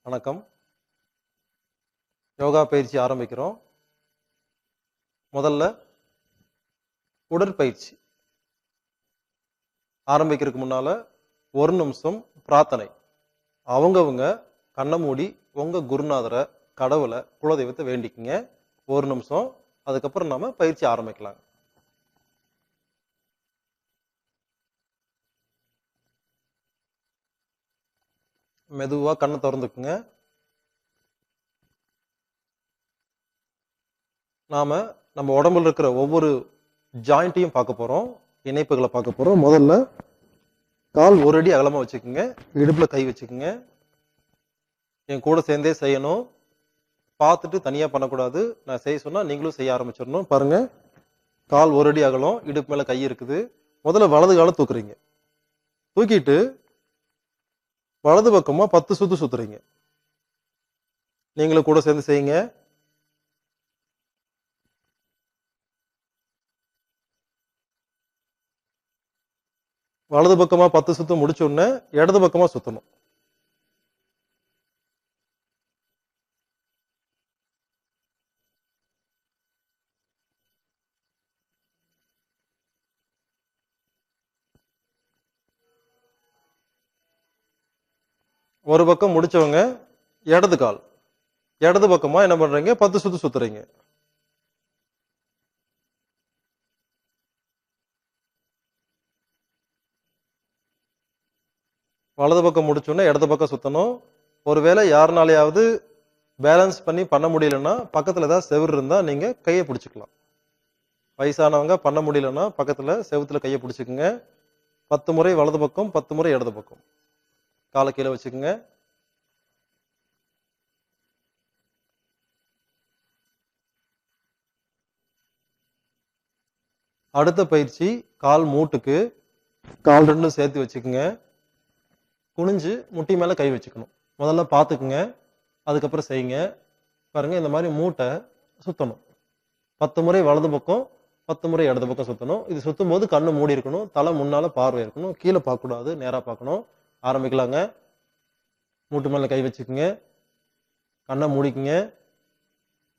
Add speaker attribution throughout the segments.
Speaker 1: வணக்கம். யோகா பயிற்சி ஆரம்பிக்கிறோம். முதல்ல உடற்பயிற்சி ஆரம்பிக்கிறதுக்கு முன்னால 1 நிமிஷம் பிரார்த்தனை. அவங்கவங்க கண்ண மூடி உங்க குருநாதர, கடவுள, குலதெய்வத்த வேண்டிக்கங்க. 1 நிமிஷம். அதுக்கப்புறம் நாம பயிற்சி ஆரம்பிக்கலாம். மெதுவா கண்ண திறந்துக்குங்க. நம்ம உடம்புல இருக்கிற ஒவ்வொரு ஜாயிண்ட்டையும் பார்க்க போறோம். இணைப்புகளை பார்க்க போறோம். முதல்ல கால் 1 அடி அகலமா வச்சுக்கோங்க. இடுப்புல கை வச்சுக்கோங்க. என் கூட சேர்ந்தே செய்யணும். பார்த்துட்டு தனியா பண்ணக்கூடாது. நான் செய்ய சொன்னா நீங்களும் செய்ய ஆரம்பிச்சிடணும். பாருங்க, கால் 1 அடி அகலம், இடுப்பு மேல கை இருக்குது. முதல்ல வலது காலை தூக்குறீங்க. தூக்கிட்டு வலது பக்கமா 10 சுத்து சுத்துறீங்க. நீங்களும் கூட சேர்ந்து செய்யுங்க. வலது பக்கமா 10 சுத்து முடிச்ச உடனே இடது பக்கமா சுத்தணும். ஒரு பக்கம் முடிச்சவங்க இடது கால், இடது பக்கமா என்ன பண்றீங்க? 10 சுத்து சுத்துறீங்க. வலது பக்கம் முடிச்சோன்னா இடது பக்கம் சுத்தணும். ஒருவேளை யாருனாலையாவது பேலன்ஸ் பண்ண முடியலன்னா பக்கத்துல ஏதாவது செவுரு இருந்தா நீங்க கையை பிடிச்சுக்கலாம். வயசானவங்க பண்ண முடியலன்னா பக்கத்துல செவுத்துல கையை பிடிச்சுக்குங்க. 10 முறை வலது பக்கம், 10 முறை இடது பக்கம். காலை கீழே வச்சுக்கோங்க. அடுத்த பயிற்சி கால் மூட்டுக்கு. கால் 2 சேர்த்து வச்சுக்கோங்க. குனிஞ்சு முட்டி மேல கை வச்சுக்கணும். முதல்ல பார்த்துக்குங்க, அதுக்கப்புறம் செய்யுங்க. பாருங்க, இந்த மாதிரி மூட்டை சுத்தணும். 10 முறை வலது பக்கம், 10 முறை இடது பக்கம் சுத்தணும். இது சுத்தும் போது கண்ணு மூடி இருக்கணும். தலை முன்னால பார்வை இருக்கணும். கீழே பார்க்க கூடாது, நேரா பார்க்கணும். ஆரம்பிக்கலாங்க. மூட்டு மேல கை வச்சுக்குங்க. கண்ணை மூடிக்குங்க.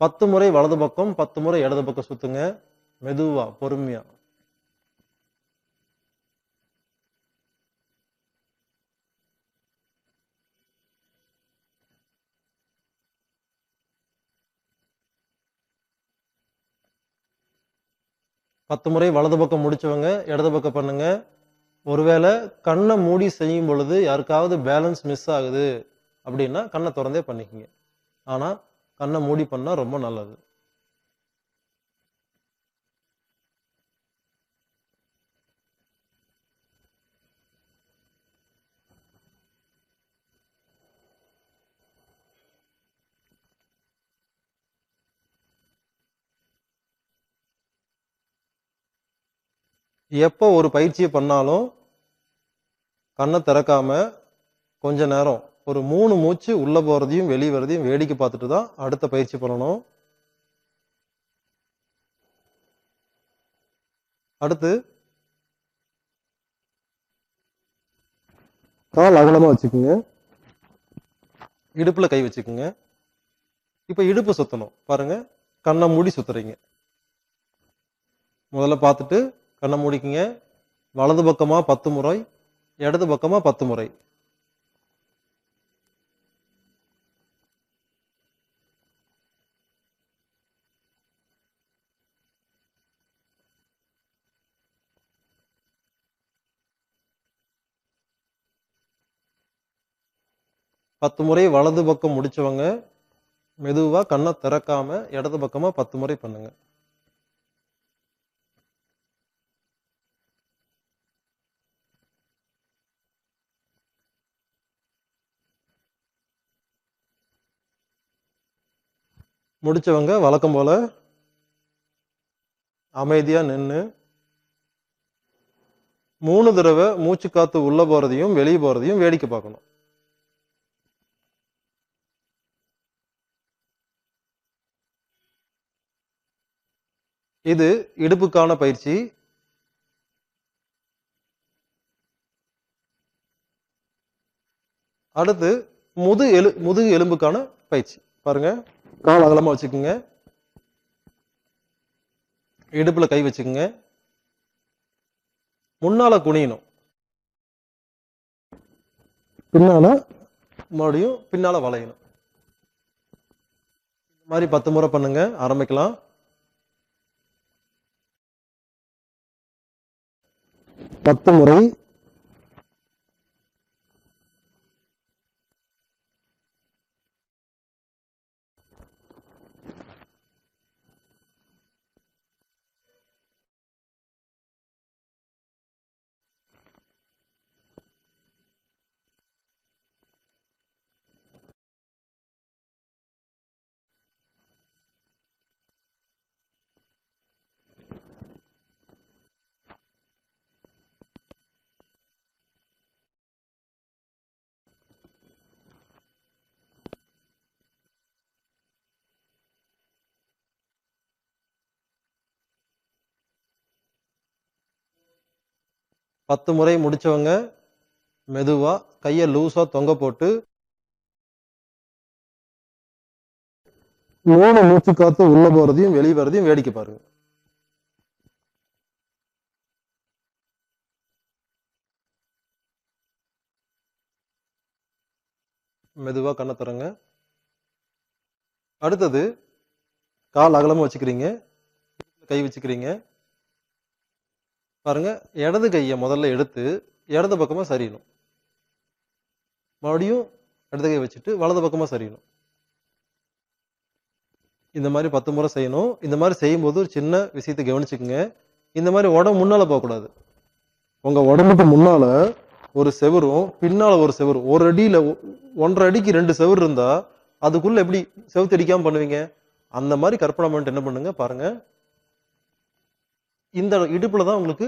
Speaker 1: 10 முறை வலது பக்கம், 10 முறை இடது பக்கம் சுத்துங்க. மெதுவா, பொறுமையா. பத்து முறை வலது பக்கம் முடிச்சவங்க இடது பக்கம் பண்ணுங்க. ஒருவேளை கண்ணை மூடி செய்யும் பொழுது யாருக்காவது பேலன்ஸ் மிஸ் ஆகுது அப்படின்னா கண்ணை திறந்தே பண்ணிக்கங்க. ஆனா கண்ணை மூடி பண்ணா ரொம்ப நல்லது. எப்போ ஒரு பயிற்சியை பண்ணாலும் கண்ணை திறக்காம கொஞ்ச நேரம் ஒரு 3 மூச்சு உள்ள போறதையும் வெளியே வரதையும் வேடிக்கை பார்த்துட்டு தான் அடுத்த பயிற்சி பண்ணணும். அடுத்து கால் அகலமா வச்சுக்குங்க. இடுப்புல கை வச்சுக்குங்க. இப்ப இடுப்பு சுத்தணும். பாருங்க, கண்ணை மூடி சுத்துறீங்க. முதல்ல பார்த்துட்டு கண்ணை மூடிக்குங்க. வலது பக்கமா 10 முறை, இடது பக்கமா 10 முறை. பத்து முறை வலது பக்கம் முடிச்சவங்க மெதுவா கண்ணை திறக்காம இடது பக்கமா 10 முறை பண்ணுங்க. முடிச்சவங்க வழக்கம் போல அமைதியா நின்று 3 தடவை மூச்சு காத்து உள்ள போறதையும் வெளியே போறதையும் வேடிக்கை பார்க்கணும். இது இடுப்புக்கான பயிற்சி. அடுத்து முதுகு எலும்புக்கான பயிற்சி. பாருங்க, கால் அகலமா வச்சுக்கோங்க, இடுப்புல கை வச்சுக்கோங்க, முன்னால குனியணும், பின்னால மறுபடியும் பின்னால வளையணும். இந்த மாதிரி 10 முறை பண்ணுங்க. ஆரம்பிக்கலாம். பத்து முறை. பத்து முறை முடிச்சவங்க மெதுவா கையை லூசா தொங்க போட்டு 3 மூச்சு காத்து உள்ள போறதையும் வெளியே வர்றதையும் வேடிக்கை பாருங்க. மெதுவா கண்ணை திறங்க. அடுத்தது கால் அகலமா வச்சுக்கிறீங்க, கை வச்சுக்கிறீங்க. பாருங்க, இடது கையை முதல்ல எடுத்து இடது பக்கமா சரியணும், மறுபடியும் இடது கை வச்சுட்டு வலது பக்கமா சரியணும். இந்த மாதிரி 10 முறை செய்யணும். இந்த மாதிரி செய்யும்போது ஒரு சின்ன விஷயத்தை கவனிச்சுக்குங்க. இந்த மாதிரி உடம்பு முன்னால போகக்கூடாது. உங்க உடம்புக்கு முன்னால ஒரு செவரும் பின்னால ஒரு செவரும், ஒரு அடியில 1.5 அடிக்கு 2 செவர் இருந்தா அதுக்குள்ள எப்படி செவுத்து அடிக்காம பண்ணுவீங்க? அந்த மாதிரி கற்பனை பண்ணிட்டு என்ன பண்ணுங்க பாருங்க, இந்த இடுப்புல தான் உங்களுக்கு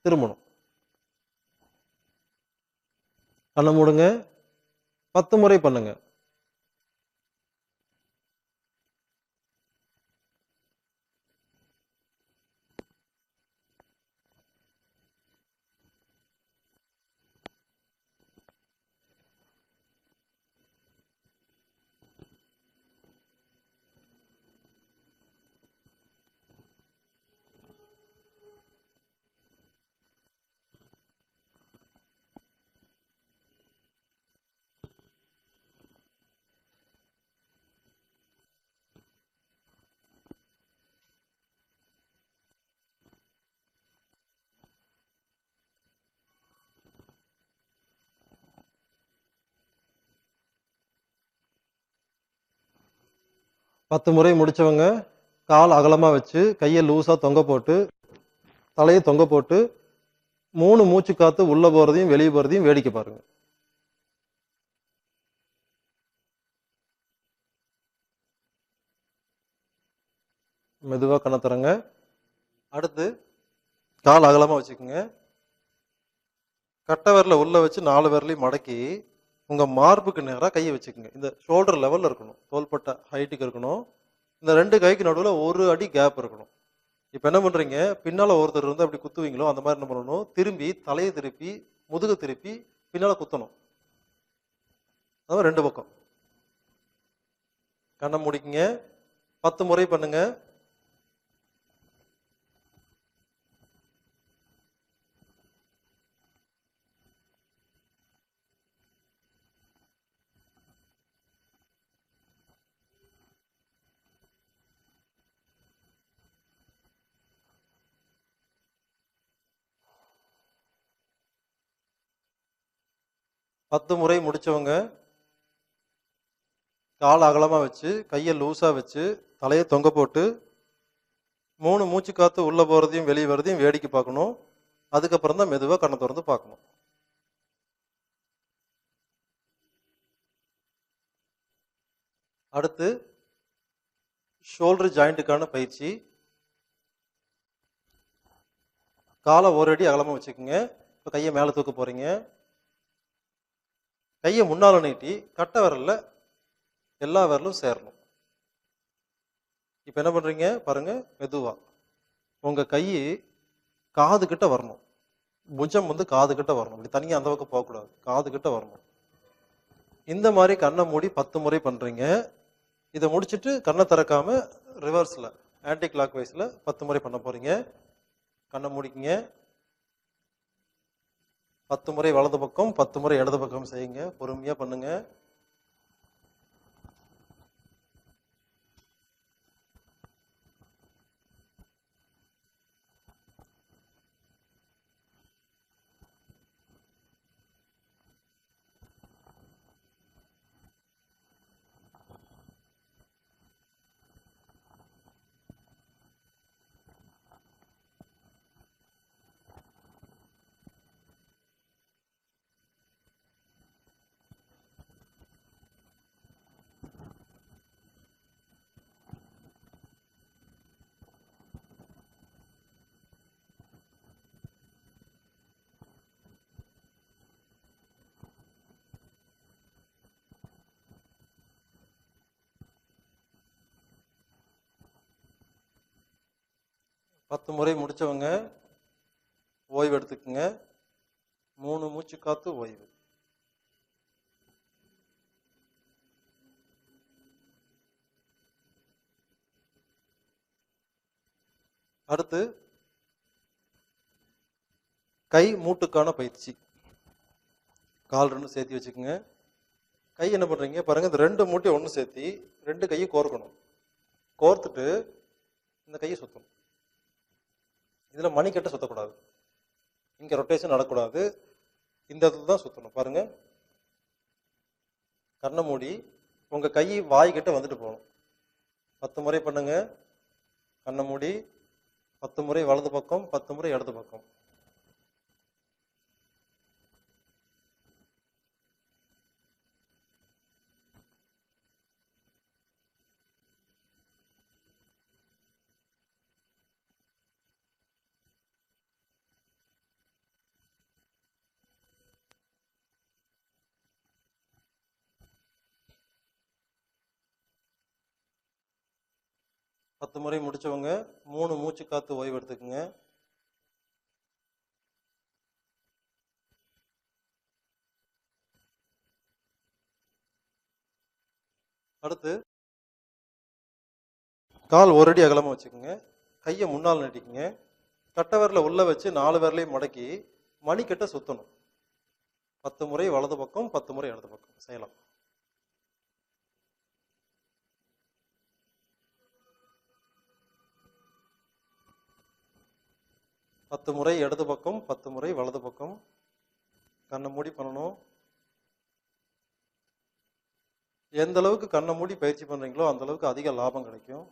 Speaker 1: திரும்பணும். கண்ணை மூடுங்க. 10 முறை பண்ணுங்க. பத்து முறை முடிச்சவங்க கால் அகலமா வச்சு கையை லூசா தொங்க போட்டு தலையை தொங்க போட்டு 3 மூச்சு காத்து உள்ள போறதையும் வெளியே போறதையும் வேடிக்கை பாருங்க. மெதுவா கண்ணை திறங்க. அடுத்து கால் அகலமா வச்சுக்கோங்க, கட்டை விரல உள்ள வச்சு 4 விரலையும் மடக்கி உங்க மார்புக்கு நேரா கையை வச்சுக்கோங்க. இந்த ஷோல்டர் லெவல்ல இருக்கணும், தோள்பட்டை ஹைட்டுக்கு இருக்கணும். இந்த 2 கைக்கு நடுவுல 1 அடி கேப் இருக்கணும். இப்ப என்ன பண்றீங்க, பின்னால ஒருத்தர் வந்து அப்படி குத்துவீங்களோ அந்த மாதிரி என்ன பண்ணணும், திரும்பி தலையை திருப்பி முதுகு திருப்பி பின்னால குத்தணும். அதாவது 2 பக்கம். கண்ணை முடிக்குங்க. 10 முறை பண்ணுங்க. பத்து முறை முடிச்சவங்க கால் அகலமா வச்சு கையை லூசா வச்சு தலையை தொங்க போட்டு 3 மூச்சு காத்து உள்ள போறதையும் வெளியே வர்றதையும் வேடிக்கை பார்க்கணும். அதுக்கப்புறம் தான் மெதுவா கண்ணை திறந்து பார்க்கணும். அடுத்து ஷோல்டர் ஜாயிண்ட்டுக்கான பயிற்சி. காலை 1 அடி அகலமா வச்சுக்கோங்க. இப்போ கையை மேலே தூக்க போறீங்க. கையை முன்னால நீட்டி கட்டை விரல்ல எல்லா விரலும் சேரணும். இப்ப என்ன பண்றீங்க பாருங்க, மெதுவா உங்க கை காது கிட்ட வரணும், புஜம் வந்து காது கிட்ட வரணும். இப்படி தனியா அந்த பக்கம் போகக்கூடாது, காது கிட்ட வரணும். இந்த மாதிரி கண்ணை மூடி 10 முறை பண்றீங்க. இதை முடிச்சிட்டு கண்ணை திறக்காம ரிவர்ஸ்ல ஆன்டி கிளாக் வைஸ்ல 10 முறை பண்ண போறீங்க. கண்ணை மூடிக்கிங்க. 10 முறை வலது பக்கம் 10 முறை இடது பக்கம் செய்யுங்க. பொறுமையா பண்ணுங்க. பத்து முறை முடிச்சவங்க ஓய்வு எடுத்துக்குங்க. 3 மூச்சு காத்து ஓய்வு. அடுத்து கை மூட்டுக்கான பயிற்சி. கால் 2 சேர்த்து வச்சுக்கோங்க. கை என்ன பண்றீங்க பாருங்க, இந்த 2 மூட்டையை ஒன்று சேர்த்தி 2 கையை கோர்க்கணும். கோர்த்துட்டு இந்த கையை சுத்தணும். இதுல மணிக்கட்டை சுத்தக்கூடாது. இங்க ரொட்டேஷன் நடக்கூடாது. இந்த இடத்துல தான் சுத்தணும். பாருங்க, கண்ணை மூடி உங்க கை வாய்கிட்ட வந்துட்டு போகணும். 10 முறை பண்ணுங்க. கண்ணை மூடி 10 முறை வலது பக்கம் 10 முறை இடது பக்கம். பத்து முறை முடிச்சவங்க 3 மூச்சு காத்து ஓய்வு எடுத்துக்குங்க. அடுத்து கால் ஒரு அடி அகலமா வச்சுக்கோங்க. கையை முன்னால் நீட்டிக்குங்க. கட்டை விரலை உள்ள வச்சு 4 விரலையும் மடக்கி மணிக்கட்டை சுத்தணும். 10 முறை வலது பக்கம் 10 முறை இடது பக்கம் செய்யலாம். பத்து முறை இடது பக்கம் 10 முறை வலது பக்கம். கண்ணை மூடி பண்ணணும். எந்த அளவுக்கு கண்ணை மூடி பயிற்சி பண்றீங்களோ அந்த அளவுக்கு அதிக லாபம் கிடைக்கும்.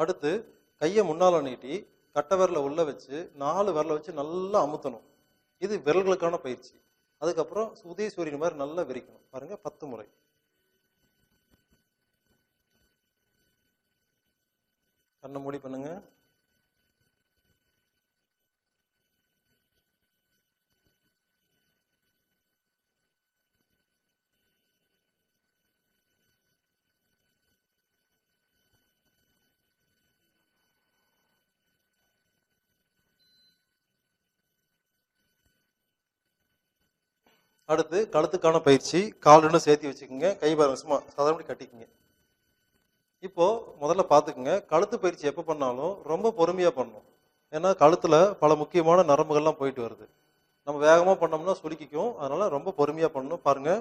Speaker 1: அடுத்து கையை முன்னால நீட்டி கட்டை விரலை உள்ள வச்சு 4 விரலை வச்சு நல்லா அமுத்தணும். இது விரல்களுக்கான பயிற்சி. அதுக்கப்புறம் உதய சூரியன் மாதிரி நல்லா விரிக்கணும். பாருங்க, 10 முறை. கண்ணை மூடி பண்ணுங்க. அடுத்து கழுத்துக்கான பயிற்சி. கால் 2 சேர்த்து வச்சுக்கோங்க. கை பாருங்க, சும்மா சாதாரண கட்டிக்குங்க. இப்போ முதல்ல பார்த்துக்குங்க, கழுத்து பயிற்சி எப்போ பண்ணாலும் ரொம்ப பொறுமையா பண்ணணும். ஏன்னா கழுத்துல பல முக்கியமான நரம்புகள்லாம் போயிட்டு வருது. நம்ம வேகமா பண்ணோம்னா சுருக்கிக்கும். அதனால ரொம்ப பொறுமையா பண்ணணும். பாருங்க,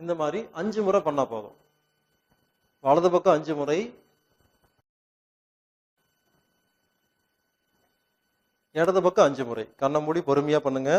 Speaker 1: இந்த மாதிரி 5 முறை பண்ணா போதும். வலது பக்கம் 5 முறை, இடது பக்கம் 5 முறை. கண்ணை மூடி பொறுமையா பண்ணுங்க.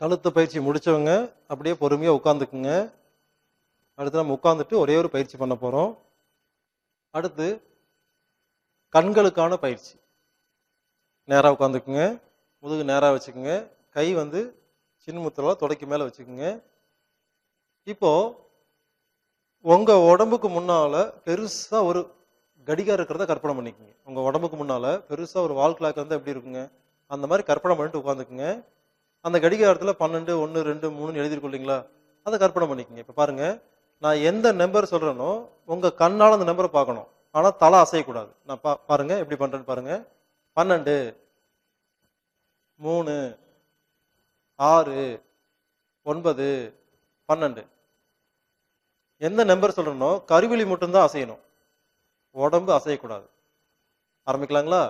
Speaker 1: கழுத்து பயிற்சி முடிச்சவங்க அப்படியே பொறுமையா உட்காந்துக்குங்க. அடுத்து நம்ம உட்காந்துட்டு ஒரே ஒரு பயிற்சி பண்ண போறோம். அடுத்து கண்களுக்கான பயிற்சி. நேரா உட்காந்துக்குங்க. முதுகு நேரா வச்சுக்குங்க. கை வந்து சின்முத்திரல தொடைக்கு மேல வச்சுக்குங்க. இப்போ உங்க உடம்புக்கு முன்னால பெருசா ஒரு கடிகாரம் இருக்கிறத கற்பனை பண்ணிக்கோங்க. உங்க உடம்புக்கு முன்னால பெருசா ஒரு வால் கிளாக் இருந்தா எப்படி இருக்குங்க? அந்த மாதிரி கற்பனை பண்ணிட்டு உட்காந்துக்குங்க. அந்த கடிகாரத்துல 12, 1, 2, 3ன்னு எழுதிருக்கும் இல்லைங்களா? அதை கற்பனை பண்ணிக்கோங்க. இப்ப பாருங்க, நான் எந்த நம்பர் சொல்றேனோ உங்க கண்ணால அந்த நம்பரை பார்க்கணும். ஆனா தலை அசையக்கூடாது. நான் பாருங்க எப்படி பண்றேன்னு பாருங்க. 12, 3, 6, 9, 12. எந்த நம்பர் சொல்றேனோ கருவிழி மட்டும்தான் அசையணும். உடம்பு அசையக்கூடாது. ஆரம்பிக்கலாங்களா?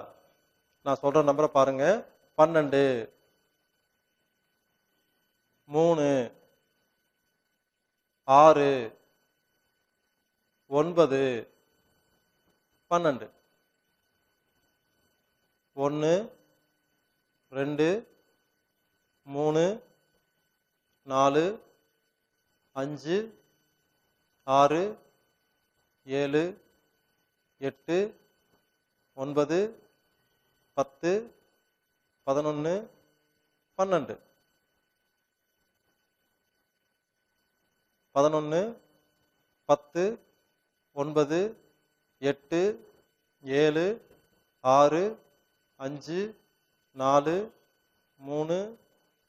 Speaker 1: நான் சொல்ற நம்பரை பாருங்க. 12, 3, 6, 9, 12. 1, 2, 3, 4, 5, 6, 7, 8, 9, 10, 11, 12. 11, 10, 9, 8, 7, 6, 5, 4, 3,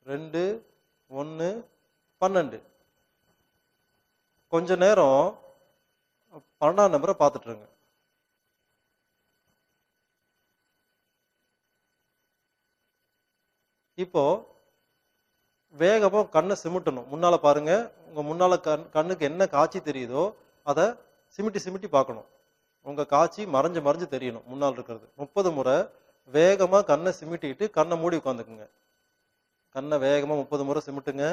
Speaker 1: 2, 1, 12. கொஞ்ச நேரம் 12ஆம் நம்பரை பார்த்துட்டு இருங்க. இப்போ வேகமா கண்ணை சிமிட்டணும். முன்னால பாருங்க. உங்க முன்னால கண்ணுக்கு என்ன காட்சி தெரியுதோ அதை சிமிட்டி சிமிட்டி பார்க்கணும். உங்க காட்சி மறைஞ்சு மறைஞ்சு தெரியணும் முன்னால் இருக்கிறது. 30 முறை வேகமா கண்ணை சிமிட்டிட்டு கண்ணை மூடி உட்காந்துக்குங்க. கண்ணை வேகமா 30 முறை சிமிட்டுங்க.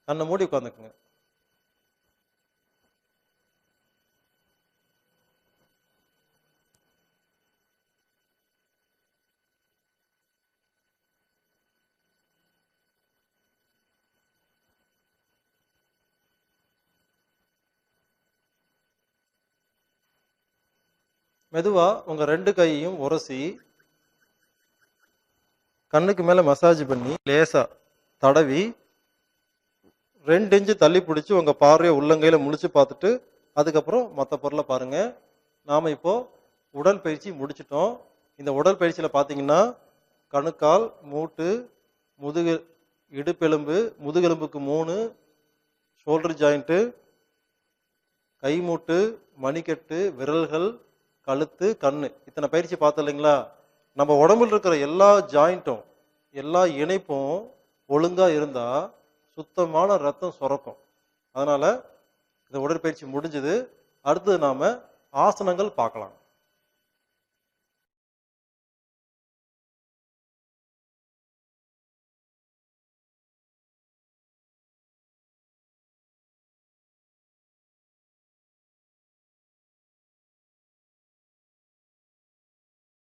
Speaker 1: கண்ணை மூடி உட்காந்துக்குங்க. மெதுவா உங்க 2 கையையும் உரசி கண்ணுக்கு மேல மசாஜ் பண்ணி லேசா தடவி 2 இன்ச்சு தள்ளி பிடிச்சி உங்க பார்வையை உள்ளங்கையில முழிச்சு பார்த்துட்டு அதுக்கப்புறம் மற்ற பொருளை பாருங்க. நாம இப்போ உடல் பயிற்சி முடிச்சிட்டோம். இந்த உடல் பயிற்சியில பாத்தீங்கன்னா கணுக்கால், மூட்டு, முதுகு, இடுப்பெலும்பு, முதுகெலும்புக்கு 3, ஷோல்டர் ஜாயிண்ட், கை மூட்டு, மணிக்கட்டு, விரல்கள், கழுத்து, கண்ணு, இத்தனை பயிற்சி பார்த்தோம் இல்லைங்களா? நம்ம உடம்புல இருக்கிற எல்லா ஜாயிண்ட்டும் எல்லா இணைப்பும் ஒழுங்கா இருந்தா சுத்தமான ரத்தம் சுரக்கும். அதனால இந்த உடற்பயிற்சி முடிஞ்சது. அடுத்தது நாம ஆசனங்கள் பார்க்கலாம்.